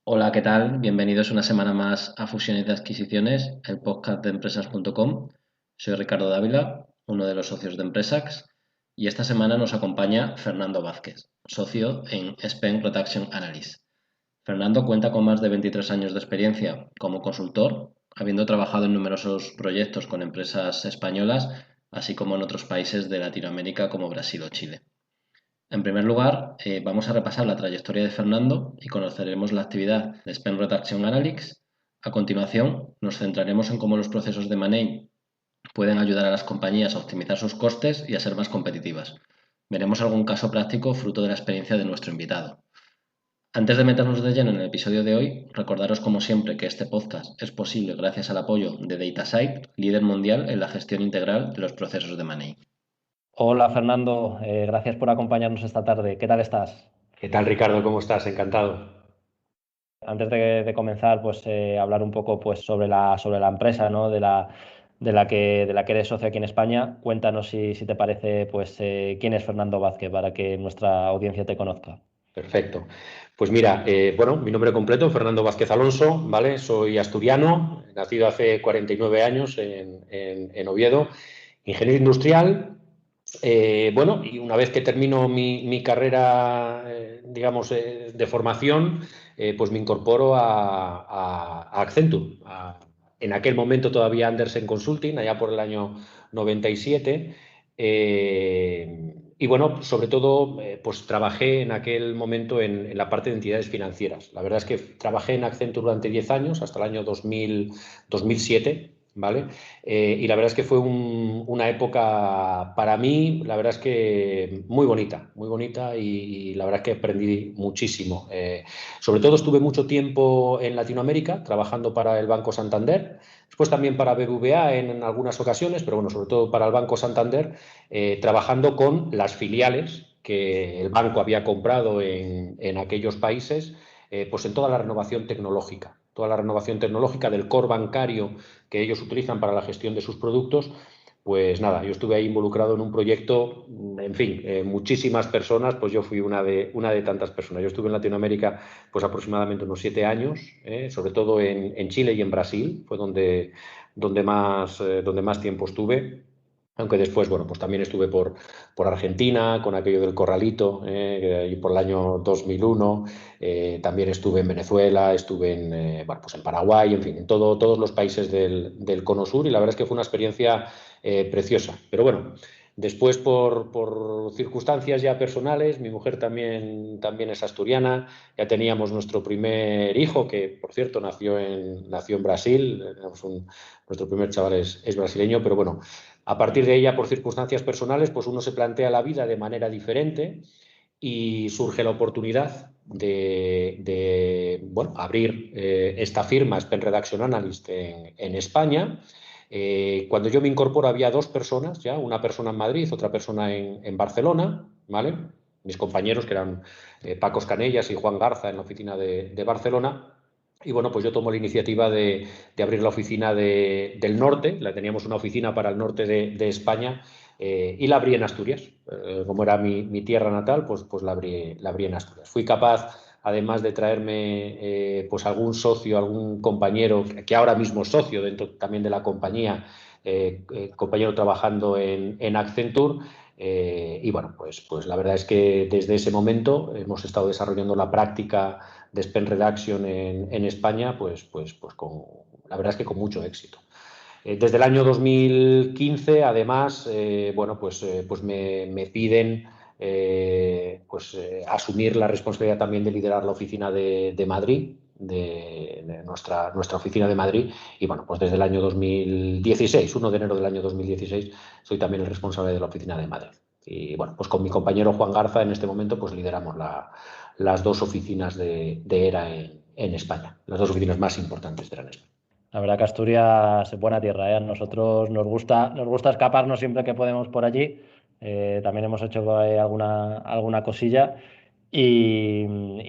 Hola, ¿qué tal? Bienvenidos una semana más a Fusiones de Adquisiciones, el podcast de empresas.com. Soy Ricardo Dávila, uno de los socios de Empresax, y esta semana nos acompaña Fernando Vázquez, socio en Spend Reduction Analyst. Fernando cuenta con más de 23 años de experiencia como consultor, habiendo trabajado en numerosos proyectos con empresas españolas, así como en otros países de Latinoamérica como Brasil o Chile. En primer lugar, vamos a repasar la trayectoria de Fernando y conoceremos la actividad de Spend Reduction Analytics. A continuación, nos centraremos en cómo los procesos de Money pueden ayudar a las compañías a optimizar sus costes y a ser más competitivas. Veremos algún caso práctico fruto de la experiencia de nuestro invitado. Antes de meternos de lleno en el episodio de hoy, recordaros como siempre que este podcast es posible gracias al apoyo de DataSite, líder mundial en la gestión integral de los procesos de Money. Hola Fernando, gracias por acompañarnos esta tarde. ¿Qué tal estás? ¿Qué tal, Ricardo? ¿Cómo estás? Encantado. Antes de comenzar, pues hablar un poco pues, sobre la empresa, ¿no? De la que eres socio aquí en España. Cuéntanos si te parece, pues, quién es Fernando Vázquez para que nuestra audiencia te conozca. Perfecto. Pues mira, bueno, mi nombre completo, Fernando Vázquez Alonso, ¿vale? Soy asturiano, nacido hace 49 años en Oviedo, ingeniero industrial. Bueno, y una vez que termino mi carrera, digamos, de formación, pues me incorporo a Accenture. En aquel momento todavía Andersen Consulting, allá por el año 97. Y bueno, sobre todo, pues trabajé en aquel momento en la parte de entidades financieras. La verdad es que trabajé en Accenture durante 10 años, hasta el año 2007, ¿vale? Y la verdad es que fue una época para mí, la verdad es que muy bonita y la verdad es que aprendí muchísimo. Sobre todo estuve mucho tiempo en Latinoamérica trabajando para el Banco Santander, después también para BBVA en algunas ocasiones, pero bueno, sobre todo para el Banco Santander, trabajando con las filiales que el banco había comprado en aquellos países, pues en toda la renovación tecnológica del core bancario que ellos utilizan para la gestión de sus productos. Pues nada, yo estuve ahí involucrado en un proyecto, en fin, muchísimas personas, pues yo fui una de tantas personas. Yo estuve en Latinoamérica pues aproximadamente unos 7 años, sobre todo en Chile y en Brasil, fue donde más tiempo estuve. Aunque después, bueno, pues también estuve por Argentina con aquello del corralito, y por el año 2001. También estuve en Venezuela, estuve bueno, pues en Paraguay, en fin, en todos los países del Cono Sur, y la verdad es que fue una experiencia preciosa. Pero bueno, después por circunstancias ya personales, mi mujer también es asturiana, ya teníamos nuestro primer hijo, que por cierto nació en Brasil. Nuestro primer chaval es brasileño, pero bueno, a partir de ella, por circunstancias personales, pues uno se plantea la vida de manera diferente y surge la oportunidad de bueno, abrir esta firma, Spend Reduction Analyst, en España. Cuando yo me incorporo había dos personas ya, una persona en Madrid, otra persona en Barcelona, ¿vale? Mis compañeros, que eran Pacos Canellas y Juan Garza en la oficina de Barcelona. Y bueno, pues yo tomo la iniciativa de abrir la oficina del norte. Teníamos una oficina para el norte de España, y la abrí en Asturias. Como era mi tierra natal, pues la abrí en Asturias. Fui capaz, además de traerme pues algún socio, algún compañero, que ahora mismo es socio dentro también de la compañía, compañero trabajando en Accenture. Y bueno, pues la verdad es que desde ese momento hemos estado desarrollando la práctica de Spend Reduction en España, la verdad es que con mucho éxito. Desde el año 2015, además, bueno, pues me piden asumir la responsabilidad también de liderar la oficina de Madrid, de nuestra oficina de Madrid. Y bueno, pues desde el año 2016, 1 de enero del año 2016, soy también el responsable de la oficina de Madrid. Y bueno, pues con mi compañero Juan Garza en este momento pues lideramos las dos oficinas de ERA en España, las dos oficinas más importantes de ERA en España. La verdad que Asturias es buena tierra, ¿eh? A nosotros nos gusta escaparnos siempre que podemos por allí. También hemos hecho alguna cosilla. Y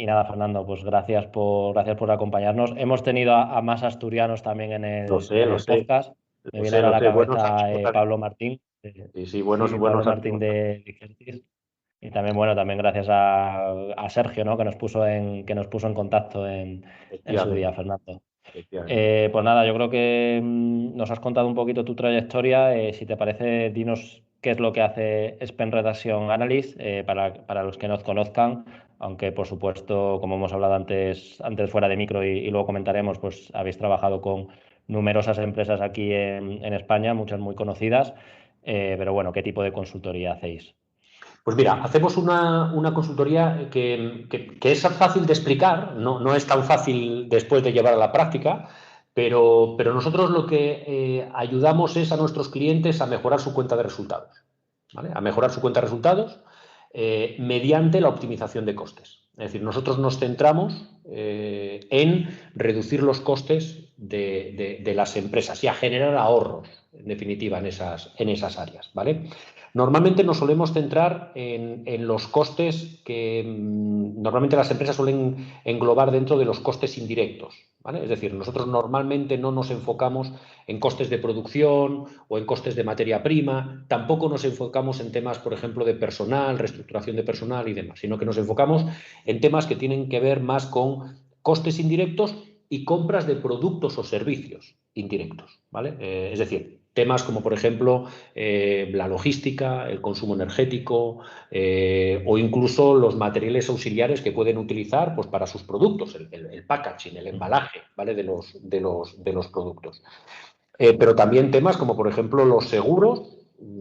nada, Fernando, pues gracias por acompañarnos. Hemos tenido a más asturianos también en Lo el, sé, en lo el sé, podcast. Me lo viene sé, ahora a lo la sé. Buenos cabeza amigos también. Pablo Martín. Sí, sí, buenos, Sí, Pablo buenos Martín amigos también. de Icertis. Y también, bueno, también gracias a Sergio, ¿no? Que nos puso en contacto en su Efectivamente, día, Fernando. efectivamente. Pues nada, yo creo que nos has contado un poquito tu trayectoria. Si te parece, dinos qué es lo que hace Spend Reduction Analyst para los que nos conozcan, aunque por supuesto, como hemos hablado antes fuera de micro y luego comentaremos, pues habéis trabajado con numerosas empresas aquí en España, muchas muy conocidas. Pero bueno, ¿qué tipo de consultoría hacéis? Pues mira, hacemos una consultoría que es fácil de explicar, no es tan fácil después de llevar a la práctica, pero nosotros lo que ayudamos es a nuestros clientes a mejorar su cuenta de resultados, ¿vale? A mejorar su cuenta de resultados mediante la optimización de costes. Es decir, nosotros nos centramos en reducir los costes de las empresas y a generar ahorros, en definitiva, en esas áreas, ¿vale? Normalmente nos solemos centrar en los costes que normalmente las empresas suelen englobar dentro de los costes indirectos, ¿vale? Es decir, nosotros normalmente no nos enfocamos en costes de producción o en costes de materia prima, tampoco nos enfocamos en temas, por ejemplo, de personal, reestructuración de personal y demás, sino que nos enfocamos en temas que tienen que ver más con costes indirectos y compras de productos o servicios indirectos, ¿vale? Es decir, temas como, por ejemplo, la logística, el consumo energético o incluso los materiales auxiliares que pueden utilizar pues, para sus productos, el packaging, el embalaje, ¿vale? de los productos. Pero también temas como, por ejemplo, los seguros,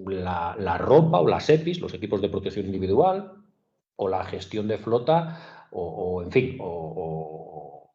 la ropa o las EPIs, los equipos de protección individual, o la gestión de flota, en fin, o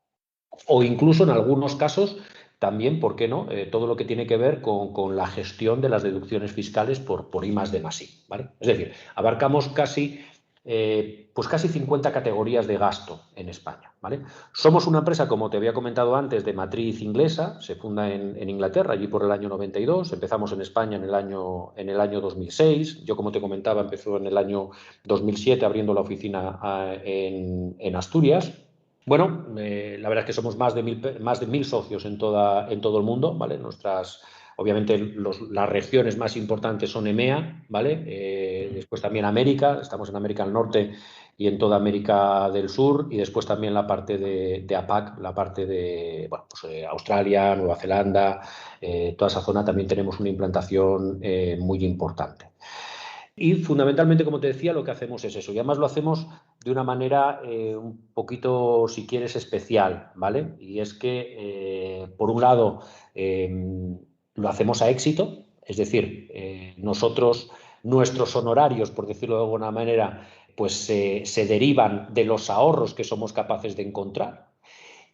incluso en algunos casos también, ¿por qué no? Todo lo que tiene que ver con la gestión de las deducciones fiscales por I más D más I, ¿vale? Es decir, abarcamos pues casi 50 categorías de gasto en España, ¿vale? Somos una empresa, como te había comentado antes, de matriz inglesa, se funda en Inglaterra, allí por el año 92, empezamos en España en el año 2006, yo como te comentaba empezó en el año 2007 abriendo la oficina en Asturias. Bueno, la verdad es que somos más de 1.000 socios en todo el mundo, ¿vale? Obviamente las regiones más importantes son EMEA, ¿vale? Después también América, estamos en América del Norte y en toda América del Sur, y después también la parte de APAC, la parte de bueno, pues, Australia, Nueva Zelanda, toda esa zona también tenemos una implantación muy importante. Y fundamentalmente, como te decía, lo que hacemos es eso. Y además lo hacemos de una manera un poquito, si quieres, especial, ¿vale? Y es que, por un lado, lo hacemos a éxito, es decir, nuestros honorarios, por decirlo de alguna manera, pues se derivan de los ahorros que somos capaces de encontrar.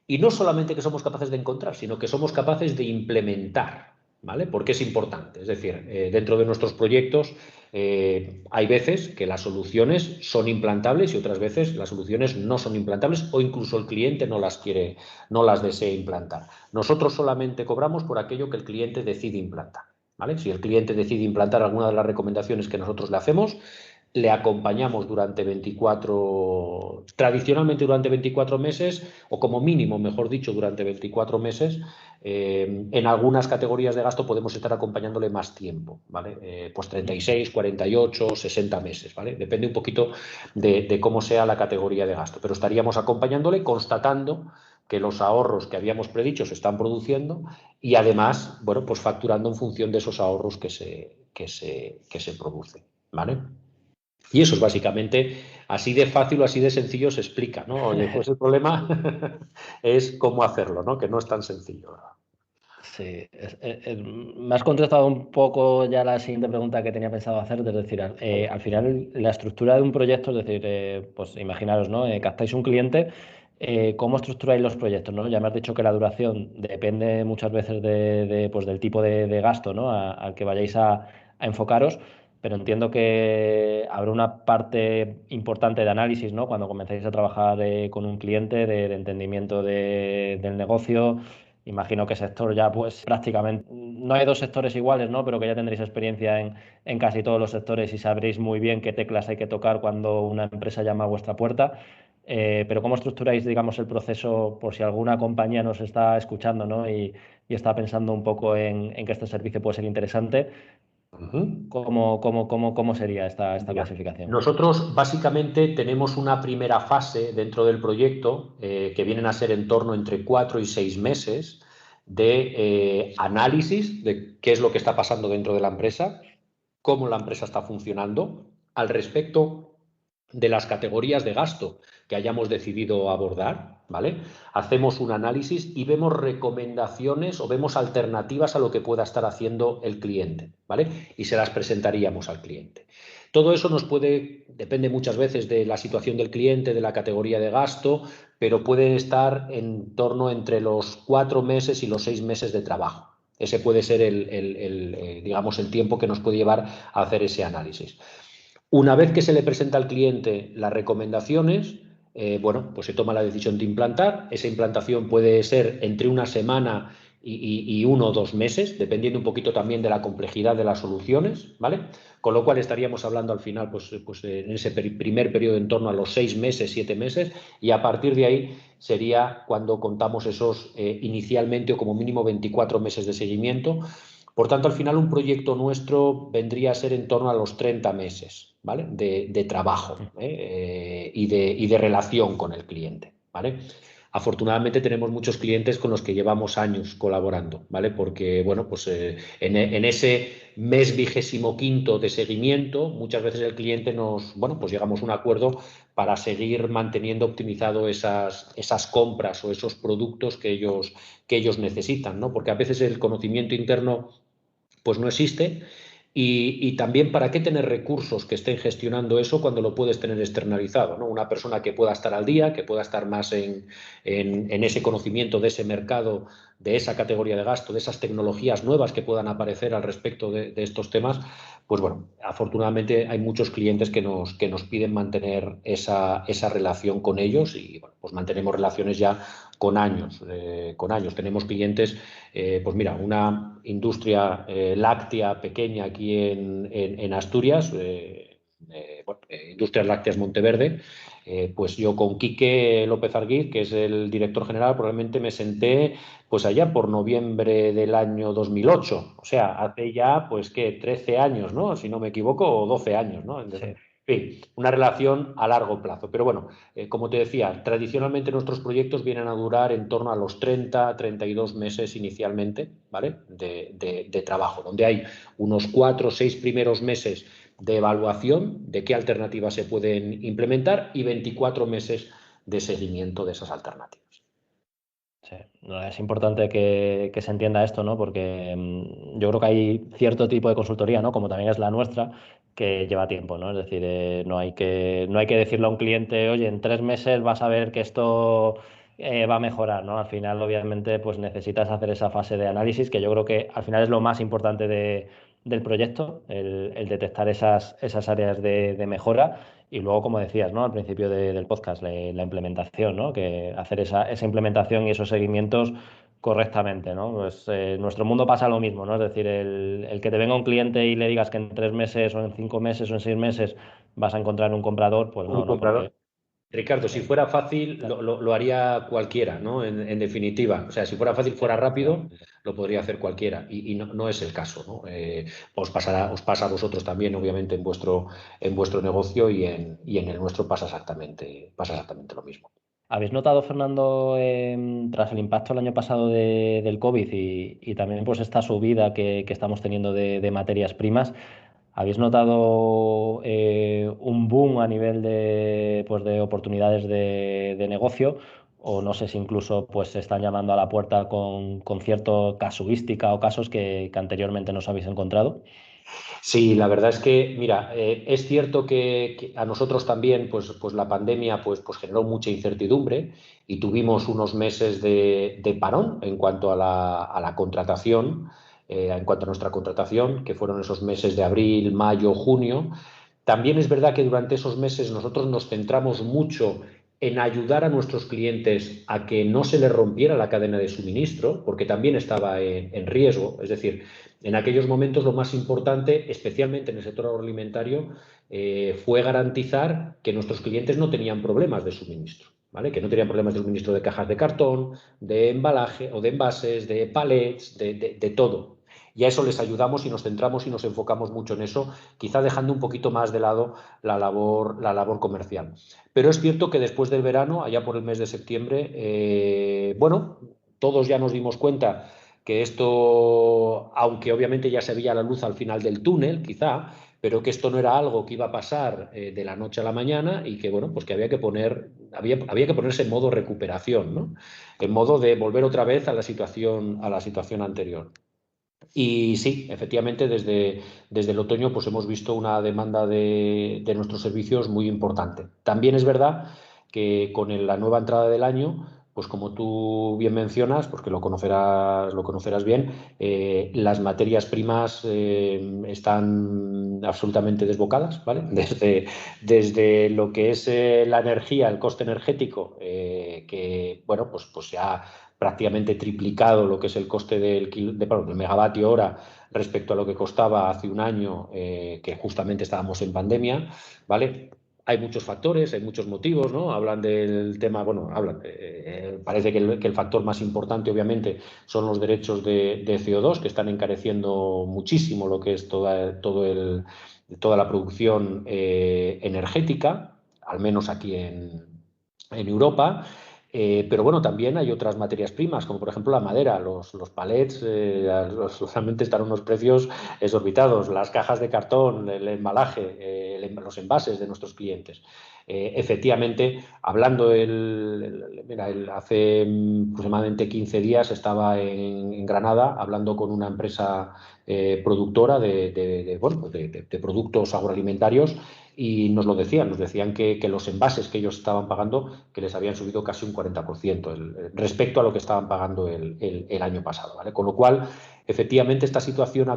Y no solamente que somos capaces de encontrar, sino que somos capaces de implementar, ¿vale? Porque es importante. Es decir, dentro de nuestros proyectos hay veces que las soluciones son implantables y otras veces las soluciones no son implantables o incluso el cliente no las desea implantar. Nosotros solamente cobramos por aquello que el cliente decide implantar, ¿vale? Si el cliente decide implantar alguna de las recomendaciones que nosotros le hacemos, le acompañamos tradicionalmente durante 24 meses, o como mínimo, mejor dicho, durante 24 meses. En algunas categorías de gasto podemos estar acompañándole más tiempo, ¿vale? Pues 36, 48, 60 meses, ¿vale? Depende un poquito de cómo sea la categoría de gasto, pero estaríamos acompañándole, constatando que los ahorros que habíamos predicho se están produciendo y además, bueno, pues facturando en función de esos ahorros que se producen, ¿vale? Y eso es básicamente así de fácil o así de sencillo se explica, ¿no? Después el problema es cómo hacerlo, ¿no? Que no es tan sencillo. Sí, me has contestado un poco ya la siguiente pregunta que tenía pensado hacer, es decir, al final la estructura de un proyecto, es decir, pues imaginaros, ¿no? Captáis un cliente, ¿cómo estructuráis los proyectos, ¿no? Ya me has dicho que la duración depende muchas veces pues, del tipo de gasto, ¿no? Al que vayáis a enfocaros, pero entiendo que habrá una parte importante de análisis, ¿no? Cuando comenzáis a trabajar con un cliente, de entendimiento del negocio. Imagino que sector ya, pues prácticamente, no hay dos sectores iguales, ¿no? Pero que ya tendréis experiencia en casi todos los sectores y sabréis muy bien qué teclas hay que tocar cuando una empresa llama a vuestra puerta. Pero ¿cómo estructuráis, digamos, el proceso por si alguna compañía nos está escuchando, ¿no? Y está pensando un poco en que este servicio puede ser interesante? ¿Cómo sería esta Mira, clasificación? nosotros básicamente tenemos una primera fase dentro del proyecto que vienen a ser en torno entre 4 y 6 meses de análisis de qué es lo que está pasando dentro de la empresa, cómo la empresa está funcionando, al respecto de las categorías de gasto que hayamos decidido abordar, ¿vale? Hacemos un análisis y vemos recomendaciones o vemos alternativas a lo que pueda estar haciendo el cliente, ¿vale? Y se las presentaríamos al cliente. Todo eso depende muchas veces de la situación del cliente, de la categoría de gasto, pero puede estar en torno entre los 4 meses y los 6 meses de trabajo. Ese puede ser digamos, el tiempo que nos puede llevar a hacer ese análisis. Una vez que se le presenta al cliente las recomendaciones, bueno, pues se toma la decisión de implantar. Esa implantación puede ser entre una semana y 1 o 2 meses, dependiendo un poquito también de la complejidad de las soluciones, ¿vale? Con lo cual estaríamos hablando al final, pues en ese primer periodo en torno a los 6 meses, 7 meses, y a partir de ahí sería cuando contamos esos inicialmente o como mínimo 24 meses de seguimiento. Por tanto, al final un proyecto nuestro vendría a ser en torno a los 30 meses, ¿vale? De trabajo y de relación con el cliente, ¿vale? Afortunadamente tenemos muchos clientes con los que llevamos años colaborando, ¿vale? Porque, bueno, pues en ese mes 25º de seguimiento, muchas veces el cliente bueno, pues llegamos a un acuerdo para seguir manteniendo optimizado esas compras o esos productos que ellos necesitan, ¿no? Porque a veces el conocimiento interno pues no existe. Y también, ¿para qué tener recursos que estén gestionando eso cuando lo puedes tener externalizado, ¿no? Una persona que pueda estar al día, que pueda estar más en ese conocimiento de ese mercado, de esa categoría de gasto, de esas tecnologías nuevas que puedan aparecer al respecto de estos temas, pues bueno, afortunadamente hay muchos clientes que nos piden mantener esa relación con ellos y bueno, pues mantenemos relaciones ya con años. Tenemos clientes, pues mira, una industria láctea pequeña aquí en Asturias, Industrias Lácteas Monteverde, pues yo con Quique López Arguiz, que es el director general, probablemente me senté pues allá por noviembre del año 2008, o sea, hace ya pues ¿qué? 13 años, ¿no? Si no me equivoco, o 12 años, ¿no? Entonces, Sí. en fin, una relación a largo plazo. Pero bueno, como te decía, tradicionalmente nuestros proyectos vienen a durar en torno a los 30, 32 meses inicialmente, ¿vale? De trabajo, donde hay unos 4 o 6 primeros meses de evaluación de qué alternativas se pueden implementar y 24 meses de seguimiento de esas alternativas. Sí, no, es importante que se entienda esto, ¿no? Porque yo creo que hay cierto tipo de consultoría, ¿no? Como también es la nuestra, que lleva tiempo, ¿no? Es decir, no hay que decirle a un cliente, oye, en 3 meses vas a ver que esto va a mejorar, ¿no? Al final, obviamente, pues necesitas hacer esa fase de análisis, que yo creo que al final es lo más importante del proyecto, el detectar esas áreas de mejora. Y luego, como decías, ¿no? Al principio del podcast, la implementación, ¿no? Que hacer esa implementación y esos seguimientos correctamente, ¿no? Pues nuestro mundo pasa lo mismo, ¿no? Es decir, el que te venga un cliente y le digas que en 3 meses o en 5 meses o en 6 meses vas a encontrar un comprador, pues Un no, ¿no? comprador. Porque Ricardo, si fuera fácil, lo haría cualquiera, ¿no? En definitiva. O sea, si fuera fácil, fuera rápido, efectivamente. lo podría hacer cualquiera. Y no es el caso, ¿no? Os pasa a vosotros también, obviamente, en vuestro negocio y en el nuestro pasa exactamente lo mismo. ¿Habéis notado, Fernando, tras el impacto el año pasado del COVID y también pues esta subida que estamos teniendo de materias primas? ¿Habéis notado un boom a nivel de oportunidades de negocio? O no sé si incluso pues, se están llamando a la puerta con cierta casuística o casos que anteriormente no os habéis encontrado. Sí, la verdad es que, mira, es cierto que a nosotros también, pues la pandemia pues generó mucha incertidumbre y tuvimos unos meses de parón en cuanto a la contratación, en cuanto a nuestra contratación, que fueron esos meses de abril, mayo, junio. También es verdad que durante esos meses nosotros nos centramos mucho en ayudar a nuestros clientes a que no se les rompiera la cadena de suministro, porque también estaba en riesgo. Es decir, en aquellos momentos lo más importante, especialmente en el sector agroalimentario, fue garantizar que nuestros clientes no tenían problemas de suministro, ¿vale? Que no tenían problemas de suministro de cajas de cartón, de embalaje o de envases, de palets, de todo. Y a eso les ayudamos y nos centramos y nos enfocamos mucho en eso, quizá dejando un poquito más de lado la labor comercial. Pero es cierto que después del verano, allá por el mes de septiembre, bueno, todos ya nos dimos cuenta que esto, aunque obviamente ya se veía la luz al final del túnel, quizá, pero que esto no era algo que iba a pasar de la noche a la mañana y que, bueno, pues que había que ponerse en modo recuperación, ¿no? En modo de volver otra vez a la situación anterior. Y sí, efectivamente, desde el otoño pues hemos visto una demanda de nuestros servicios muy importante. También es verdad que con la nueva entrada del año, pues como tú bien mencionas, porque lo conocerás bien, las materias primas están absolutamente desbocadas, ¿vale? Desde lo que es la energía, el coste energético, que, bueno, pues ya prácticamente triplicado lo que es el coste del megavatio hora respecto a lo que costaba hace un año, que justamente estábamos en pandemia, ¿vale? Hay muchos factores, hay muchos motivos, ¿no? Hablan del tema, bueno, parece que el factor más importante, obviamente, son los derechos de CO2, que están encareciendo muchísimo lo que es toda la producción energética, al menos aquí en Europa. Pero bueno, también hay otras materias primas, como por ejemplo la madera, los palets, solamente están a unos precios exorbitados, las cajas de cartón, el embalaje, los envases de nuestros clientes. Efectivamente, hablando, hace aproximadamente 15 días estaba en Granada hablando con una empresa productora de productos agroalimentarios y nos lo decían que los envases que ellos estaban pagando que les habían subido casi un 40% respecto a lo que estaban pagando el año pasado, ¿vale? Con lo cual, efectivamente, esta situación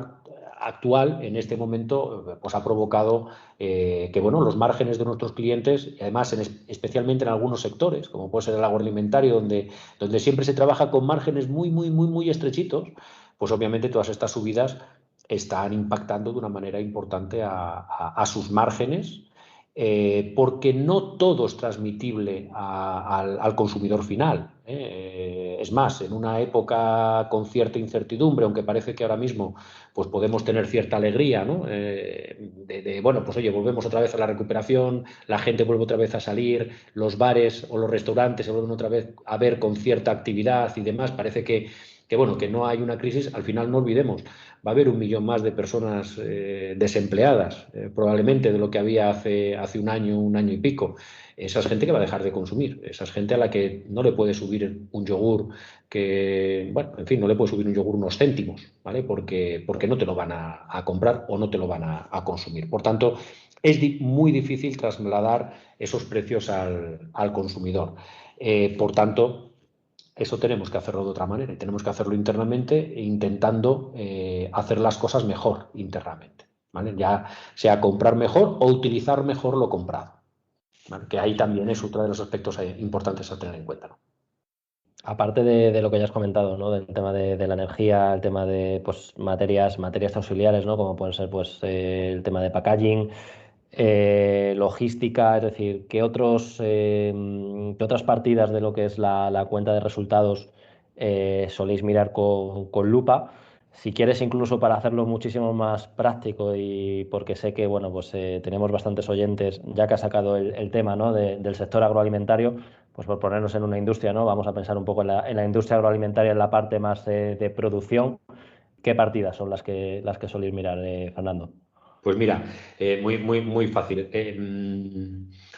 actual en este momento pues ha provocado que bueno, los márgenes de nuestros clientes, y además especialmente en algunos sectores, como puede ser el agroalimentario, donde siempre se trabaja con márgenes muy estrechitos, pues obviamente todas estas subidas están impactando de una manera importante a sus márgenes, porque no todo es transmitible al consumidor final. Es más, en una época con cierta incertidumbre, aunque parece que ahora mismo pues podemos tener cierta alegría, ¿no? Bueno, pues oye, volvemos otra vez a la recuperación, la gente vuelve otra vez a salir, los bares o los restaurantes se vuelven otra vez a ver con cierta actividad y demás, parece que bueno, que no hay una crisis. Al final no olvidemos, va a haber 1 millón más de personas desempleadas, probablemente de lo que había hace un año y pico. Esa es gente que va a dejar de consumir, esa es gente a la que no le puede subir un yogur en fin, no le puede subir un yogur unos céntimos, ¿vale? Porque no te lo van a comprar o no te lo van a consumir. Por tanto, es muy difícil trasladar esos precios al consumidor. Por tanto, eso tenemos que hacerlo de otra manera y tenemos que hacerlo internamente intentando hacer las cosas mejor internamente, ¿vale? Ya sea comprar mejor o utilizar mejor lo comprado, ¿vale? Que ahí también es otro de los aspectos importantes a tener en cuenta, ¿no? Aparte de lo que ya has comentado, ¿no? Del tema de la energía, el tema de pues, materias auxiliares, ¿no? Como pueden ser pues, el tema de packaging, logística, es decir, ¿qué otras partidas de lo que es la cuenta de resultados soléis mirar con lupa? Si quieres, incluso para hacerlo muchísimo más práctico y porque sé que bueno, pues, tenemos bastantes oyentes, ya que has sacado el tema, ¿no? del sector agroalimentario, pues por ponernos en una industria, ¿no? Vamos a pensar un poco en la industria agroalimentaria, en la parte más de producción. ¿Qué partidas son las que soléis mirar, Fernando? Pues mira, muy fácil.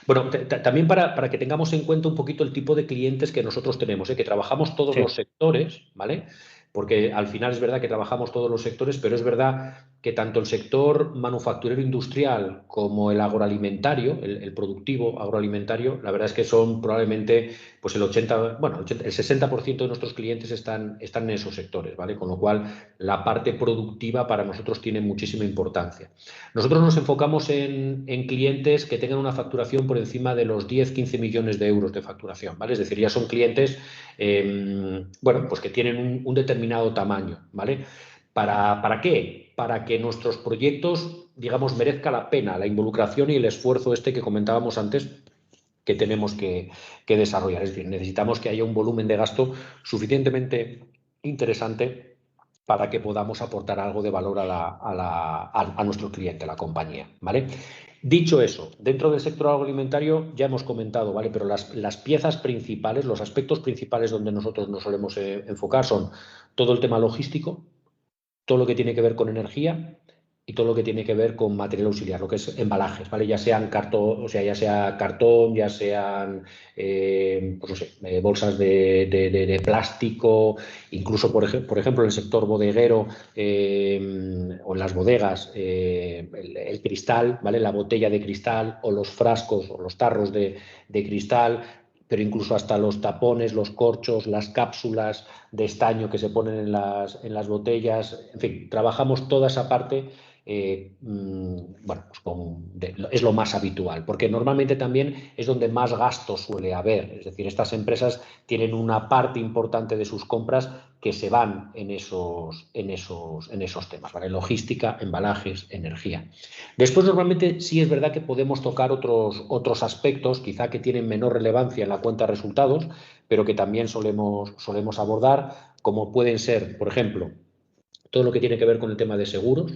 Bueno, también para que tengamos en cuenta un poquito el tipo de clientes que nosotros tenemos, que trabajamos todos Sí. los sectores, ¿vale? Porque al final es verdad que trabajamos todos los sectores, pero es verdad que tanto el sector manufacturero industrial como el agroalimentario, el productivo agroalimentario, la verdad es que son probablemente pues el 60% de nuestros clientes están en esos sectores, ¿vale? Con lo cual la parte productiva para nosotros tiene muchísima importancia. Nosotros nos enfocamos en clientes que tengan una facturación por encima de los 10-15 millones de euros de facturación, ¿vale? Es decir, ya son clientes, pues que tienen un determinado tamaño, ¿vale? ¿Para qué? Para que nuestros proyectos, digamos, merezca la pena la involucración y el esfuerzo que comentábamos antes que tenemos que desarrollar. Es decir, necesitamos que haya un volumen de gasto suficientemente interesante para que podamos aportar algo de valor a nuestro cliente, a la compañía, ¿vale? Dicho eso, dentro del sector agroalimentario ya hemos comentado, ¿vale? Pero las piezas principales, los aspectos principales donde nosotros nos solemos enfocar son todo el tema logístico, todo lo que tiene que ver con energía y todo lo que tiene que ver con material auxiliar, lo que es embalajes, ¿vale? Ya sean cartón, o sea, ya sea cartón, ya sean pues no sé, bolsas de plástico, incluso por ejemplo en el sector bodeguero o en las bodegas, el cristal, ¿vale? La botella de cristal o los frascos o los tarros de cristal, pero incluso hasta los tapones, los corchos, las cápsulas de estaño que se ponen en las botellas, en fin, trabajamos toda esa parte. Bueno, pues es lo más habitual, porque normalmente también es donde más gasto suele haber. Es decir, estas empresas tienen una parte importante de sus compras que se van en esos temas, ¿vale? Logística, embalajes, energía. Después, normalmente sí es verdad que podemos tocar otros aspectos, quizá que tienen menor relevancia en la cuenta de resultados, pero que también solemos abordar, como pueden ser, por ejemplo, todo lo que tiene que ver con el tema de seguros,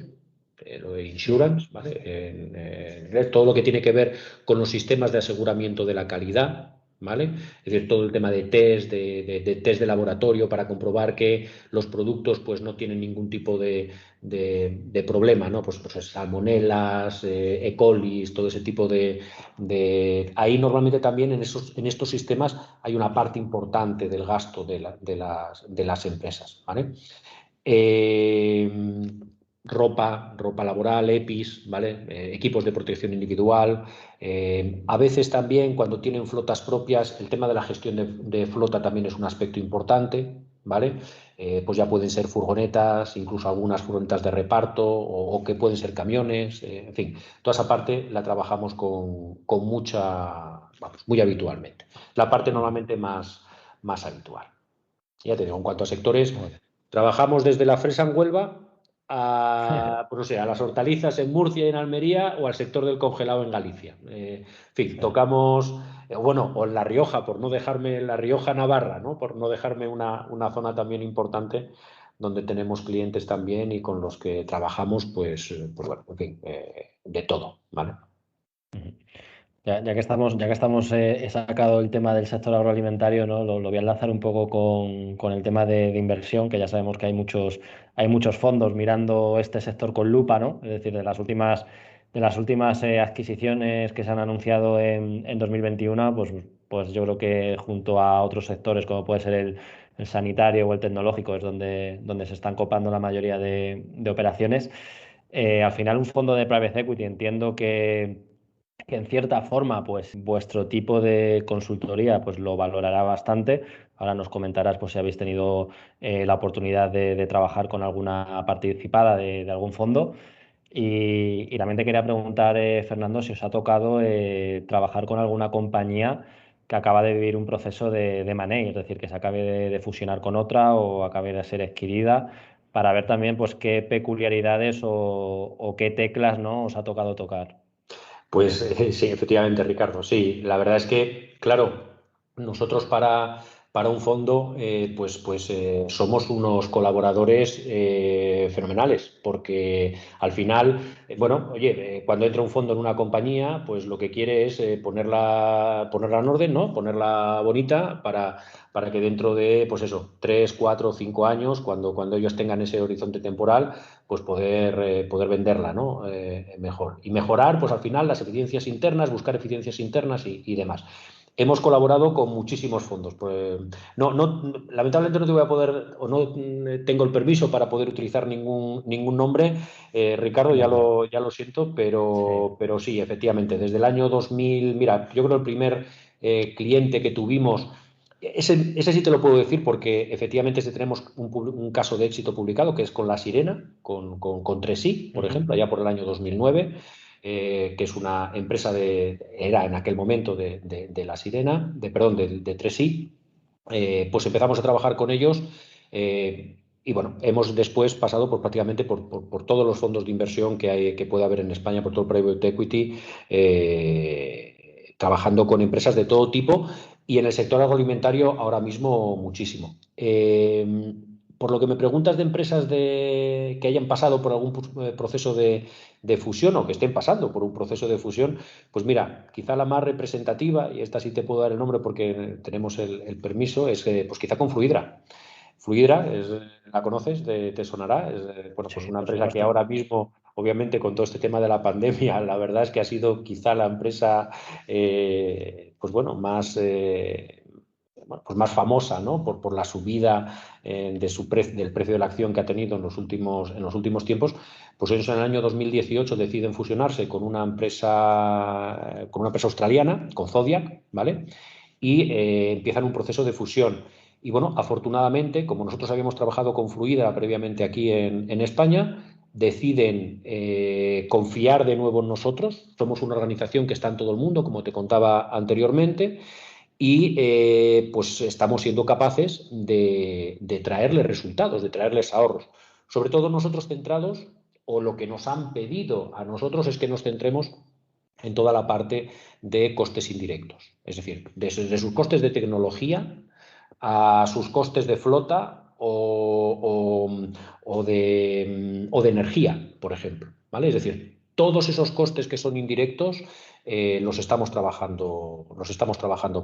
lo de insurance, ¿vale? En inglés, todo lo que tiene que ver con los sistemas de aseguramiento de la calidad, ¿vale? Es decir, todo el tema de test, de test de laboratorio para comprobar que los productos pues, no tienen ningún tipo de problema, ¿no? Pues salmonelas, E. coli, todo ese tipo Ahí normalmente también en estos sistemas hay una parte importante del gasto de las empresas, ¿vale? Ropa laboral, EPIs, ¿vale? Equipos de protección individual. A veces también cuando tienen flotas propias, el tema de la gestión de flota también es un aspecto importante, ¿vale? Pues ya pueden ser furgonetas, incluso algunas furgonetas de reparto o que pueden ser camiones, en fin, toda esa parte la trabajamos con mucha, vamos, muy habitualmente. La parte normalmente más habitual. Ya te digo, en cuanto a sectores, trabajamos desde la fresa en Huelva a, pues no sé, a las hortalizas en Murcia y en Almería o al sector del congelado en Galicia. En fin, tocamos, bueno, o en La Rioja, por no dejarme La Rioja Navarra, ¿no? Por no dejarme una zona también importante donde tenemos clientes también y con los que trabajamos, pues bueno, en fin, de todo, ¿vale? Ya que estamos he sacado el tema del sector agroalimentario, ¿no? Lo voy a enlazar un poco con el tema de inversión, que ya sabemos que hay muchos fondos mirando este sector con lupa, ¿no? Es decir, de las últimas adquisiciones que se han anunciado en 2021, pues yo creo que junto a otros sectores como puede ser el sanitario o el tecnológico es donde se están copando la mayoría de operaciones. Al final, un fondo de private equity, entiendo que en cierta forma, pues vuestro tipo de consultoría pues lo valorará bastante. Ahora nos comentarás pues si habéis tenido la oportunidad de trabajar con alguna participada de algún fondo. Y también te quería preguntar, Fernando, si os ha tocado trabajar con alguna compañía que acaba de vivir un proceso de M&A, es decir, que se acabe de fusionar con otra o acabe de ser adquirida, para ver también pues qué peculiaridades o qué teclas, ¿no?, os ha tocado tocar. Pues sí, efectivamente, Ricardo. Sí, la verdad es que, claro, nosotros para un fondo, somos unos colaboradores fenomenales, porque al final, bueno, oye, cuando entra un fondo en una compañía, pues lo que quiere es ponerla en orden, ¿no? Ponerla bonita para que dentro de, pues eso, 3, 4, 5 años, cuando ellos tengan ese horizonte temporal, pues poder venderla, ¿no? Mejor. Y mejorar, pues al final, las eficiencias internas, buscar eficiencias internas y demás. Hemos colaborado con muchísimos fondos. Pues, lamentablemente no te voy a poder, o no tengo el permiso para poder utilizar ningún nombre. Ricardo, ya lo siento, pero sí, efectivamente, desde el año 2000, mira, yo creo el primer cliente que tuvimos. Ese sí te lo puedo decir porque efectivamente tenemos un caso de éxito publicado que es con La Sirena, con Tresí, por ejemplo, allá por el año 2009, que es una empresa era en aquel momento de La Sirena, de Tresí. Pues empezamos a trabajar con ellos y bueno, hemos después pasado prácticamente por todos los fondos de inversión que puede haber en España, por todo el private equity, trabajando con empresas de todo tipo. Y en el sector agroalimentario ahora mismo muchísimo. por lo que me preguntas de empresas que hayan pasado por algún proceso de fusión o que estén pasando por un proceso de fusión, pues mira, quizá la más representativa, y esta sí te puedo dar el nombre porque tenemos el permiso, es pues quizá con Fluidra. Fluidra, ¿la conoces? ¿Te sonará? Es bueno, pues Sí, una por empresa que supuesto. ahora mismo, obviamente con todo este tema de la pandemia, la verdad es que ha sido quizá la empresa pues bueno, más, bueno, pues más famosa, ¿no? Por la subida del precio de la acción que ha tenido en los últimos tiempos. Pues ellos en el año 2018 deciden fusionarse con una empresa australiana, con Zodiac, ¿vale? Y empiezan un proceso de fusión. Y bueno, afortunadamente, como nosotros habíamos trabajado con Fluidra previamente aquí en España, deciden confiar de nuevo en nosotros. Somos una organización que está en todo el mundo, como te contaba anteriormente, y pues estamos siendo capaces de traerles resultados, de traerles ahorros. Sobre todo nosotros centrados, o lo que nos han pedido a nosotros es que nos centremos en toda la parte de costes indirectos. Es decir, desde sus costes de tecnología a sus costes de flota o de energía, por ejemplo, ¿vale? Es decir, todos esos costes que son indirectos los estamos trabajando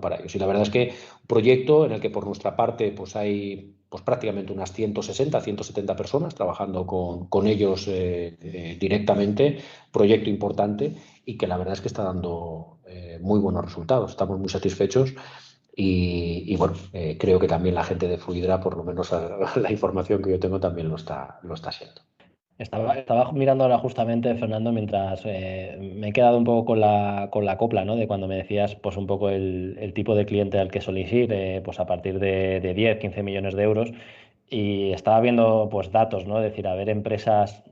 para ellos. Y la verdad es que un proyecto en el que por nuestra parte pues hay pues prácticamente unas 160, 170 personas trabajando con ellos directamente, proyecto importante y que la verdad es que está dando muy buenos resultados. Estamos muy satisfechos y bueno, creo que también la gente de Fluidra, por lo menos la información que yo tengo, también lo está haciendo. Estaba mirando ahora justamente, Fernando, mientras me he quedado un poco con la copla, ¿no? De cuando me decías, pues un poco el tipo de cliente al que solís ir, pues a partir de 10, 15 millones de euros. Y estaba viendo, pues datos, ¿no? Es decir, a ver empresas,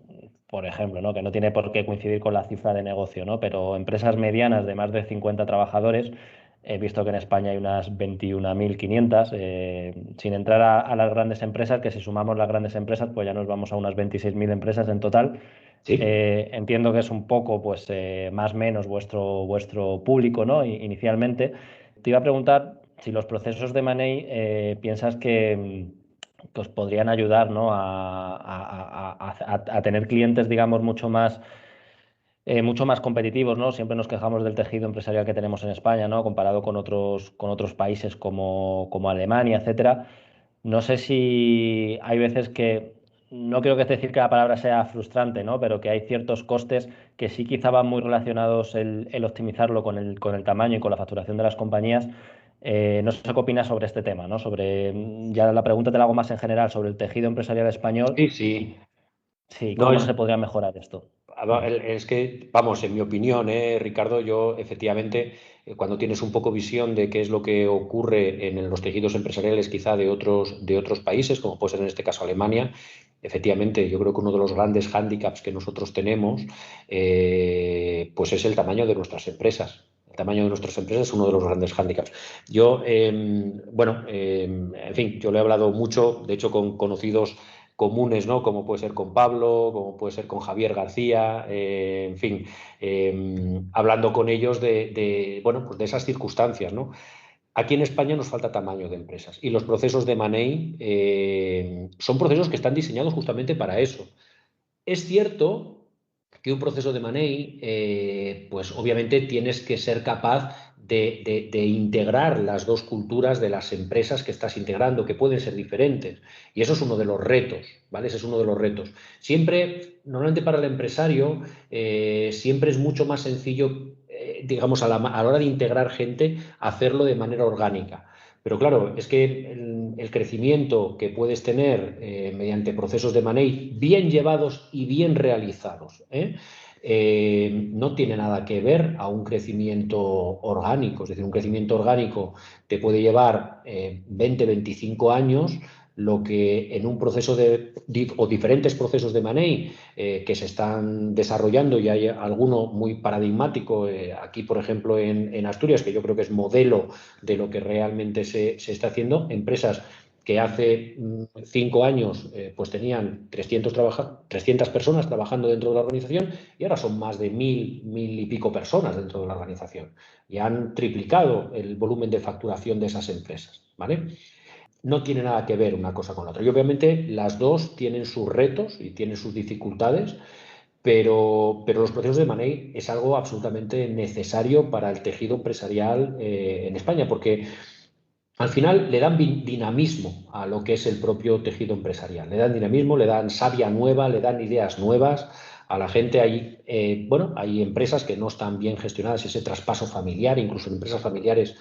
por ejemplo, ¿no? Que no tiene por qué coincidir con la cifra de negocio, ¿no? Pero empresas medianas de más de 50 trabajadores. He visto que en España hay unas 21.500, sin entrar a las grandes empresas, que si sumamos las grandes empresas, pues ya nos vamos a unas 26.000 empresas en total. Sí, Entiendo que es un poco, pues, más o menos vuestro público, ¿no? Inicialmente. Te iba a preguntar si los procesos de Money piensas que os podrían ayudar, ¿no? A tener clientes, digamos, mucho más competitivos, ¿no? Siempre nos quejamos del tejido empresarial que tenemos en España, ¿no? Comparado con otros países como Alemania, etcétera. No sé si hay veces que, no quiero que decir que la palabra sea frustrante, ¿no? Pero que hay ciertos costes que sí quizá van muy relacionados el optimizarlo con el tamaño y con la facturación de las compañías. No sé qué opinas sobre este tema, ¿no? Ya la pregunta te la hago más en general, sobre el tejido empresarial español. sí, sí. Sí, No, ¿cómo se podría mejorar esto? es que, vamos, en mi opinión, Ricardo, yo efectivamente, cuando tienes un poco visión de qué es lo que ocurre en los tejidos empresariales quizá de otros países, como puede ser en este caso Alemania, efectivamente, yo creo que uno de los grandes hándicaps que nosotros tenemos pues es el tamaño de nuestras empresas. El tamaño de nuestras empresas es uno de los grandes hándicaps. Yo, bueno, en fin, yo le he hablado mucho, de hecho, con conocidos comunes, ¿no? Como puede ser con Pablo, como puede ser con Javier García, en fin, hablando con ellos bueno, pues de esas circunstancias, ¿no? Aquí en España nos falta tamaño de empresas y los procesos de Money son procesos que están diseñados justamente para eso. Es cierto que un proceso de Money, pues obviamente tienes que ser capaz de integrar las dos culturas de las empresas que estás integrando, que pueden ser diferentes. Y eso es uno de los retos, ¿vale? Ese es uno de los retos. Siempre, normalmente para el empresario, siempre es mucho más sencillo, digamos, a la hora de integrar gente, hacerlo de manera orgánica. Pero claro, es que el crecimiento que puedes tener mediante procesos de Money bien llevados y bien realizados, no tiene nada que ver a un crecimiento orgánico. Es decir, un crecimiento orgánico te puede llevar 20, 25 años, lo que en un proceso o diferentes procesos de Money que se están desarrollando, y hay alguno muy paradigmático aquí, por ejemplo, en Asturias, que yo creo que es modelo de lo que realmente se está haciendo. Empresas que hace 5 años pues tenían 300 personas trabajando dentro de la organización y ahora son más de 1.000 y pico personas dentro de la organización y han triplicado el volumen de facturación de esas empresas, ¿vale? no tiene nada que ver una cosa con la otra. Y obviamente las dos tienen sus retos y tienen sus dificultades, pero los procesos de M&A es algo absolutamente necesario para el tejido empresarial en España, porque al final le dan dinamismo a lo que es el propio tejido empresarial. Le dan dinamismo, le dan savia nueva, le dan ideas nuevas a la gente. Hay empresas que no están bien gestionadas, ese traspaso familiar, incluso en empresas familiares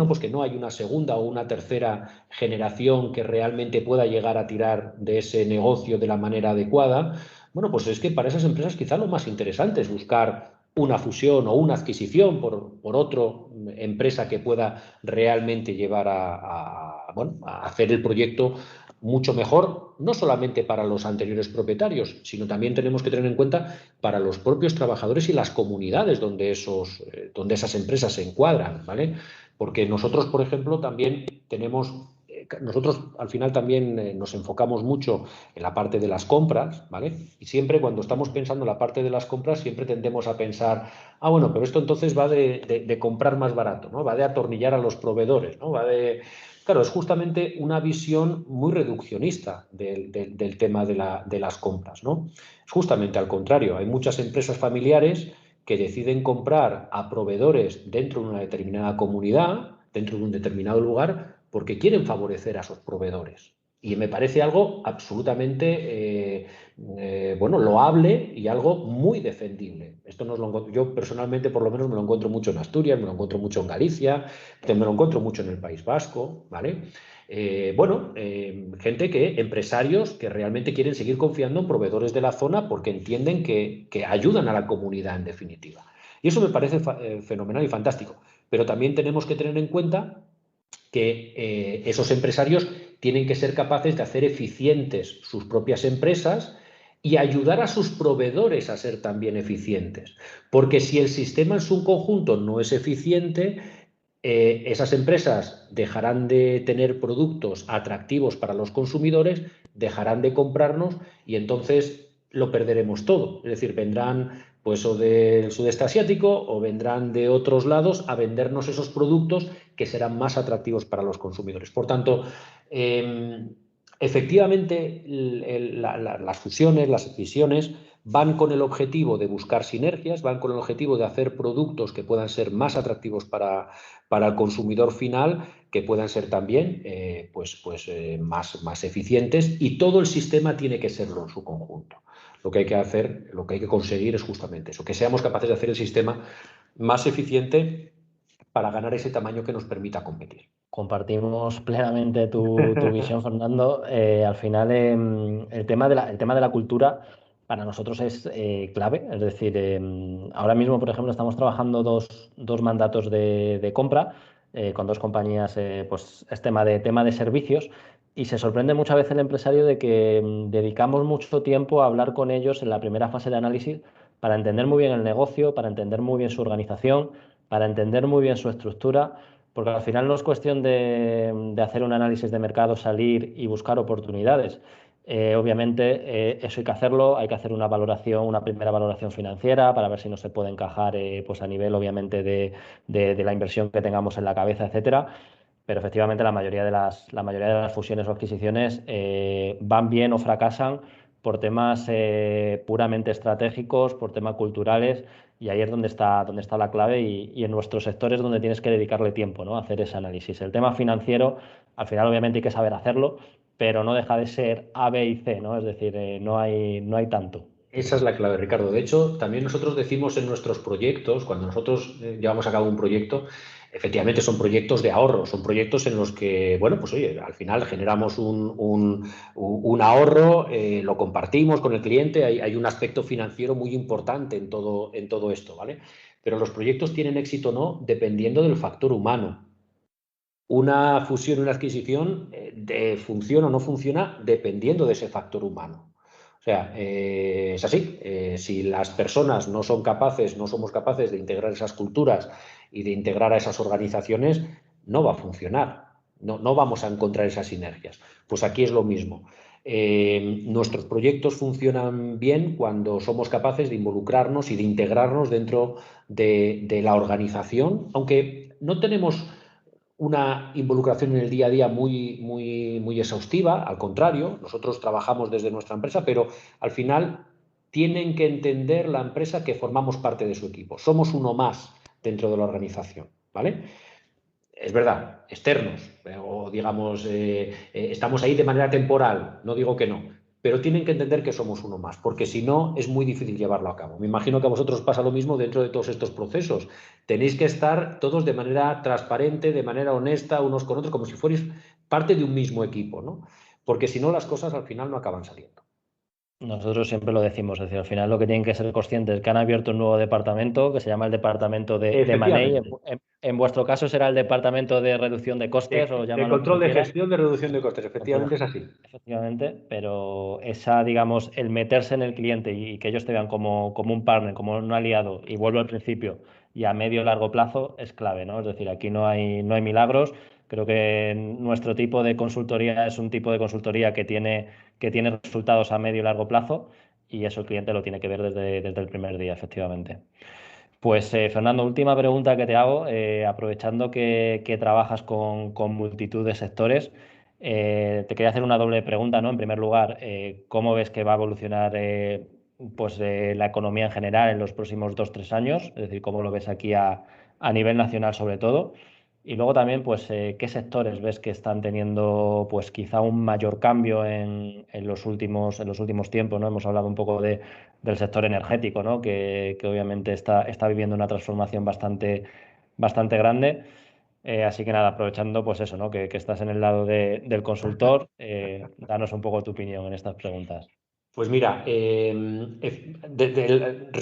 pues que no hay una segunda o una tercera generación que realmente pueda llegar a tirar de ese negocio de la manera adecuada. Bueno, pues es que para esas empresas quizá lo más interesante es buscar una fusión o una adquisición por otra empresa que pueda realmente llevar a hacer el proyecto mucho mejor, no solamente para los anteriores propietarios, sino también tenemos que tener en cuenta para los propios trabajadores y las comunidades donde esas empresas se encuadran, ¿vale? Porque nosotros, por ejemplo, también nosotros al final también nos enfocamos mucho en la parte de las compras, ¿vale? Y siempre cuando estamos pensando en la parte de las compras, siempre tendemos a pensar, bueno, pero esto entonces va de comprar más barato, ¿no? Va de atornillar a los proveedores, ¿no? Claro, es justamente una visión muy reduccionista del tema de las compras, ¿no? Es justamente al contrario. Hay muchas empresas familiares que deciden comprar a proveedores dentro de una determinada comunidad, dentro de un determinado lugar, porque quieren favorecer a esos proveedores. Y me parece algo absolutamente loable y algo muy defendible. Esto yo personalmente por lo menos me lo encuentro mucho en Asturias, me lo encuentro mucho en Galicia, me lo encuentro mucho en el País Vasco, ¿vale? Empresarios que realmente quieren seguir confiando en proveedores de la zona porque entienden que ayudan a la comunidad en definitiva. Y eso me parece fenomenal y fantástico. Pero también tenemos que tener en cuenta que esos empresarios tienen que ser capaces de hacer eficientes sus propias empresas y ayudar a sus proveedores a ser también eficientes. Porque si el sistema en su conjunto no es eficiente, esas empresas dejarán de tener productos atractivos para los consumidores, dejarán de comprarnos y entonces lo perderemos todo. Es decir, vendrán pues o del sudeste asiático o vendrán de otros lados a vendernos esos productos que serán más atractivos para los consumidores. Por tanto, efectivamente las fusiones, las adquisiciones van con el objetivo de buscar sinergias, van con el objetivo de hacer productos que puedan ser más atractivos para el consumidor final, que puedan ser también más eficientes, y todo el sistema tiene que serlo en su conjunto. Lo que hay que conseguir es justamente eso, que seamos capaces de hacer el sistema más eficiente para ganar ese tamaño que nos permita competir. Compartimos plenamente tu visión, Fernando. Al final, el tema de la cultura para nosotros es clave. Es decir, ahora mismo, por ejemplo, estamos trabajando dos mandatos de compra con dos compañías, pues es tema de servicios, y se sorprende muchas veces el empresario de que dedicamos mucho tiempo a hablar con ellos en la primera fase de análisis para entender muy bien el negocio, para entender muy bien su organización, para entender muy bien su estructura. Porque al final no es cuestión de hacer un análisis de mercado, salir y buscar oportunidades. Obviamente eso hay que hacerlo, hay que hacer una primera valoración financiera para ver si no se puede encajar pues a nivel obviamente de la inversión que tengamos en la cabeza, etcétera. Pero efectivamente la mayoría de las fusiones o adquisiciones van bien o fracasan por temas puramente estratégicos, por temas culturales, y ahí es donde está la clave y en nuestros sectores donde tienes que dedicarle tiempo, ¿no? A hacer ese análisis. El tema financiero, al final obviamente hay que saber hacerlo, pero no deja de ser A, B y C, ¿no? Es decir, no hay tanto. Esa es la clave, Ricardo. De hecho, también nosotros decimos en nuestros proyectos, cuando nosotros llevamos a cabo un proyecto, efectivamente son proyectos de ahorro, son proyectos en los que, bueno, pues oye, al final generamos un ahorro, lo compartimos con el cliente, hay un aspecto financiero muy importante en todo esto, ¿vale? Pero los proyectos tienen éxito o no dependiendo del factor humano. Una fusión y una adquisición funciona o no funciona dependiendo de ese factor humano. O sea, es así. Si las personas no somos capaces de integrar esas culturas y de integrar a esas organizaciones, no va a funcionar. No vamos a encontrar esas sinergias. Pues aquí es lo mismo. Nuestros proyectos funcionan bien cuando somos capaces de involucrarnos y de integrarnos dentro de la organización, aunque no tenemos una involucración en el día a día muy exhaustiva, al contrario, nosotros trabajamos desde nuestra empresa, pero al final tienen que entender la empresa que formamos parte de su equipo. Somos uno más dentro de la organización, ¿vale? Es verdad, externos, o digamos, estamos ahí de manera temporal, no digo que no, pero tienen que entender que somos uno más, porque si no es muy difícil llevarlo a cabo. Me imagino que a vosotros pasa lo mismo dentro de todos estos procesos. Tenéis que estar todos de manera transparente, de manera honesta, unos con otros, como si fuerais parte de un mismo equipo, ¿no? Porque si no, las cosas al final no acaban saliendo. Nosotros siempre lo decimos, es decir, al final lo que tienen que ser conscientes es que han abierto un nuevo departamento que se llama el departamento de Money. Efectivamente. En vuestro caso será el departamento de reducción de costes o De llámalo control como de quieras. gestión de reducción de costes, efectivamente es así. Efectivamente, pero esa, digamos, el meterse en el cliente y que ellos te vean como un partner, como un aliado, y vuelvo al principio, y a medio y largo plazo es clave, ¿no? Es decir, aquí no hay milagros. Creo que nuestro tipo de consultoría es un tipo de consultoría que tiene resultados a medio y largo plazo, y eso el cliente lo tiene que ver desde el primer día, efectivamente. Pues Fernando, última pregunta que te hago, aprovechando que trabajas con multitud de sectores, te quería hacer una doble pregunta, ¿no? En primer lugar, ¿cómo ves que va a evolucionar pues, la economía en general en los próximos 2, 3 años? Es decir, ¿cómo lo ves aquí a nivel nacional sobre todo? Y luego también, pues, ¿qué sectores ves que están teniendo, pues, quizá un mayor cambio en los últimos tiempos, ¿no? Hemos hablado un poco del sector energético, ¿no? Que obviamente está viviendo una transformación bastante grande. Así que nada, aprovechando pues eso, ¿no? Que estás en el lado del consultor, danos un poco tu opinión en estas preguntas. Pues mira,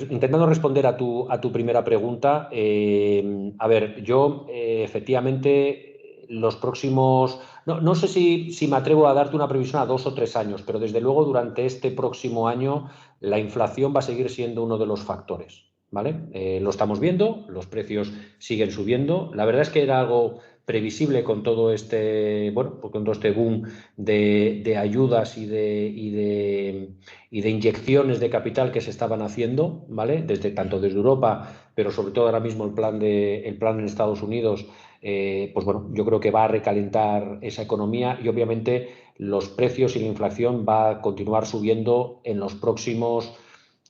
intentando responder a tu primera pregunta, a ver, yo efectivamente los próximos, no sé si me atrevo a darte una previsión a 2 o 3 años, pero desde luego durante este próximo año la inflación va a seguir siendo uno de los factores, ¿vale? Lo estamos viendo, los precios siguen subiendo. La verdad es que era algo previsible con todo este, bueno, con todo este boom de ayudas y de inyecciones de capital que se estaban haciendo, ¿vale? Tanto desde Europa, pero sobre todo ahora mismo el plan en Estados Unidos, pues bueno, yo creo que va a recalentar esa economía y obviamente los precios y la inflación va a continuar subiendo en los próximos,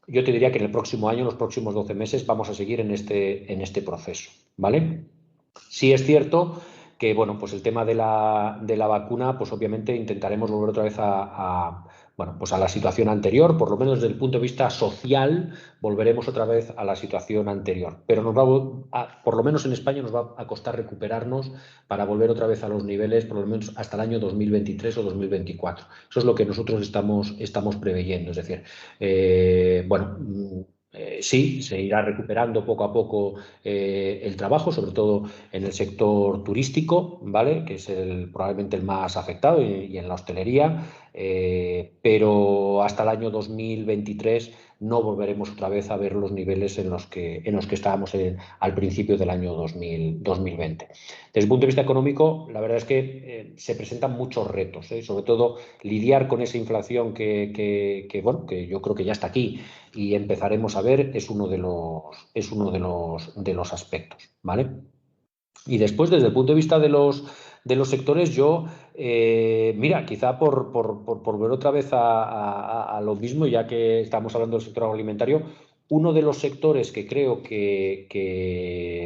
yo te diría que en el próximo año, en los próximos 12 meses, vamos a seguir en este proceso, ¿vale? Sí es cierto que, bueno, pues el tema de la vacuna, pues obviamente intentaremos volver otra vez bueno, pues a la situación anterior, por lo menos desde el punto de vista social, volveremos otra vez a la situación anterior. Pero por lo menos en España nos va a costar recuperarnos para volver otra vez a los niveles, por lo menos hasta el año 2023 o 2024. Eso es lo que nosotros estamos preveyendo. Es decir, bueno, sí, se irá recuperando poco a poco el trabajo, sobre todo en el sector turístico, ¿vale? Que es probablemente el más afectado y en la hostelería, pero hasta el año 2023 no volveremos otra vez a ver los niveles en los que estábamos al principio del año 2020. Desde el punto de vista económico, la verdad es que se presentan muchos retos, sobre todo lidiar con esa inflación bueno, que yo creo que ya está aquí y empezaremos a ver es uno de los aspectos, ¿vale? Y después, desde el punto de vista de los sectores, yo, mira, quizá por volver otra vez a lo mismo, ya que estamos hablando del sector agroalimentario, uno de los sectores que creo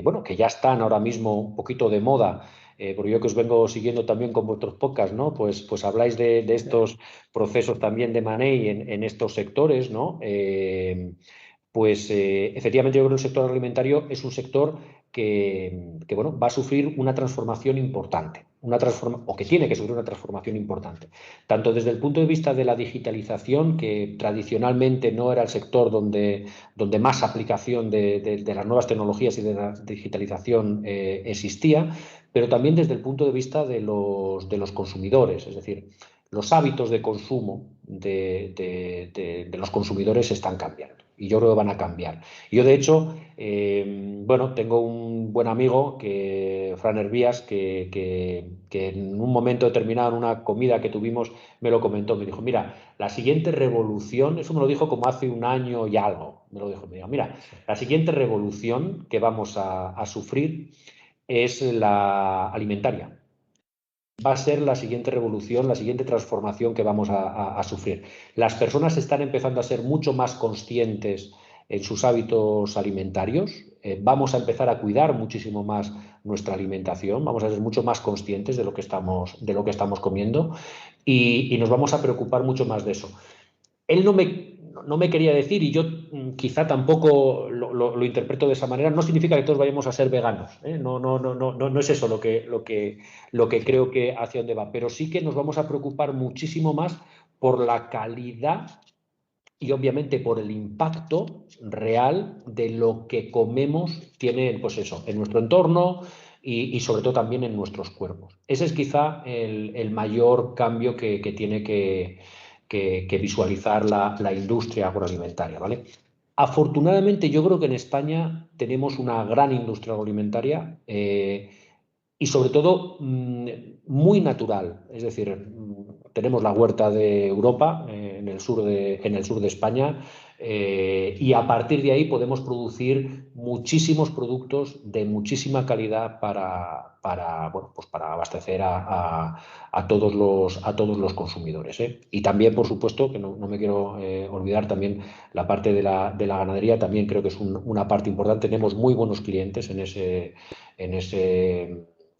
bueno, que ya están ahora mismo un poquito de moda, porque yo que os vengo siguiendo también con vuestros podcasts, ¿no? Pues habláis de estos procesos también de money en estos sectores, ¿no? Pues efectivamente yo creo que el sector agroalimentario es un sector que bueno, va a sufrir una transformación importante, o que tiene que sufrir una transformación importante, tanto desde el punto de vista de la digitalización, que tradicionalmente no era el sector donde más aplicación de las nuevas tecnologías y de la digitalización existía, pero también desde el punto de vista de los consumidores, es decir, los hábitos de consumo de los consumidores están cambiando y yo creo que van a cambiar. Yo, de hecho, bueno, tengo un buen amigo, Fran Hervías, que en un momento determinado, en una comida que tuvimos, me lo comentó. Me dijo, mira, la siguiente revolución, eso me lo dijo como hace un año y algo, me dijo, mira, la siguiente revolución que vamos a sufrir es la alimentaria. Va a ser la siguiente revolución, la siguiente transformación que vamos a sufrir. Las personas están empezando a ser mucho más conscientes en sus hábitos alimentarios. Vamos a empezar a cuidar muchísimo más nuestra alimentación, vamos a ser mucho más conscientes de lo que estamos comiendo y nos vamos a preocupar mucho más de eso. Él no me quería decir, y yo quizá tampoco lo interpreto de esa manera, no significa que todos vayamos a ser veganos, ¿eh? No es eso lo que creo que hacia dónde va, pero sí que nos vamos a preocupar muchísimo más por la calidad y obviamente por el impacto real de lo que comemos tiene, pues eso, en nuestro entorno y sobre todo también en nuestros cuerpos. Ese es quizá el mayor cambio que tiene que visualizar la industria agroalimentaria, ¿vale? Afortunadamente, yo creo que en España tenemos una gran industria agroalimentaria y sobre todo muy natural. Es decir, tenemos la huerta de Europa en el sur de España y a partir de ahí podemos producir muchísimos productos de muchísima calidad bueno, pues para abastecer a todos los consumidores, ¿eh? Y también, por supuesto, que no me quiero olvidar también la parte de la ganadería, también creo que es una parte importante. Tenemos muy buenos clientes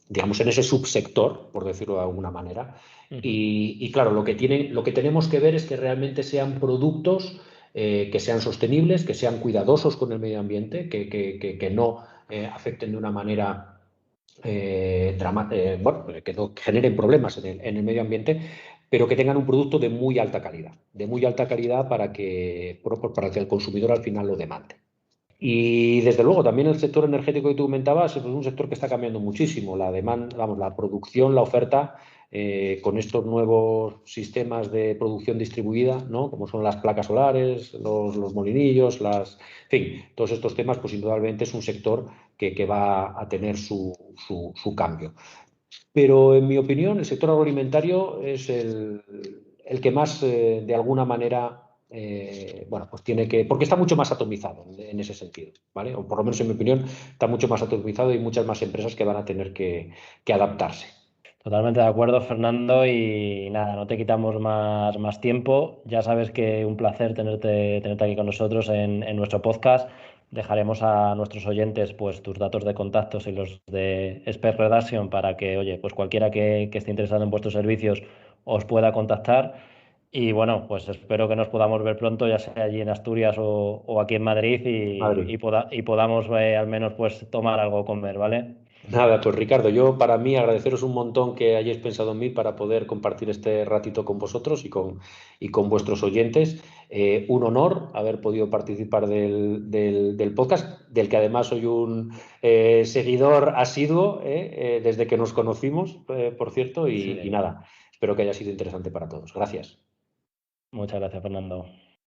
digamos, en ese subsector, por decirlo de alguna manera. Y claro, lo que tenemos que ver es que realmente sean productos que sean sostenibles, que sean cuidadosos con el medio ambiente, que no afecten de una manera bueno, que no generen problemas en el medio ambiente, pero que tengan un producto de muy alta calidad para que el consumidor al final lo demande. Y desde luego también el sector energético que tú comentabas es un sector que está cambiando muchísimo. La demanda, vamos, la producción, la oferta, con estos nuevos sistemas de producción distribuida, ¿no? Como son las placas solares, los molinillos, en fin, todos estos temas, pues indudablemente es un sector que va a tener su cambio. Pero en mi opinión, el sector agroalimentario es el que más, de alguna manera, bueno, pues tiene que, porque está mucho más atomizado en ese sentido, ¿vale? O por lo menos en mi opinión está mucho más atomizado y muchas más empresas que van a tener que adaptarse. Totalmente de acuerdo, Fernando, y nada, no te quitamos más tiempo. Ya sabes que un placer tenerte aquí con nosotros en nuestro podcast. Dejaremos a nuestros oyentes pues tus datos de contactos y los de Expert Redaction para que, oye, pues cualquiera que esté interesado en vuestros servicios os pueda contactar. Y bueno, pues espero que nos podamos ver pronto, ya sea allí en Asturias o aquí en Madrid Madrid. y podamos al menos pues tomar algo a comer, ¿vale? Nada, pues Ricardo, yo para mí agradeceros un montón que hayáis pensado en mí para poder compartir este ratito con vosotros y con vuestros oyentes. Un honor haber podido participar del podcast, del que además soy un seguidor asiduo desde que nos conocimos, por cierto, y Sí. nada, espero que haya sido interesante para todos. Gracias. Muchas gracias, Fernando.